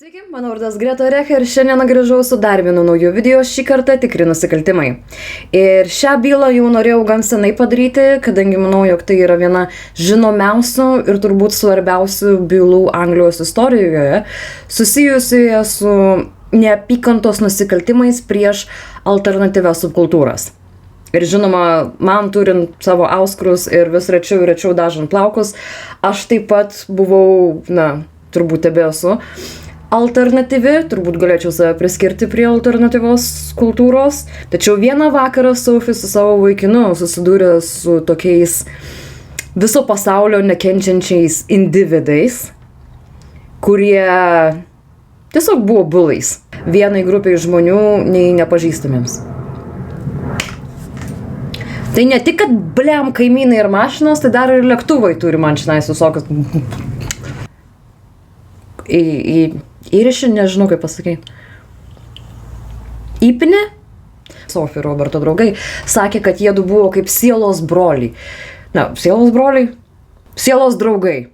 Sveiki, mano vardas Greta Rech ir šiandien grįžau su dar vienu nauju video, šį kartą tikri nusikaltimai. Ir šią bylą jau norėjau gan senai padaryti, kadangi manau, jog tai yra viena žinomiausių ir turbūt svarbiausių bylų Anglijos istorijoje, susijusioje su neapykantos nusikaltimais prieš alternatyvias subkultūras. Ir žinoma, man turint savo auskrus ir vis rečiau ir rečiau dažant plaukus, aš taip pat buvau, turbūt tebesu, alternatyvi, turbūt galėčiau save priskirti prie alternatyvios kultūros. Tačiau vieną vakarą Sophie su savo vaikinu susidūrė su tokiais viso pasaulio nekenčiančiais individais, kurie tiesiog buvo bulais. Vienai grupiai žmonių, nei nepažįstamiems. Tai ne tik, kad bliam kaimynai ir mašinos, tai dar ir lėktuvai turi man šiandien visokius. Įrišį, nežinau kaip pasakyti. Įpinė? Sophie Roberto draugai sakė, kad jiedu buvo kaip sielos broliai. Sielos broliai? Sielos draugai.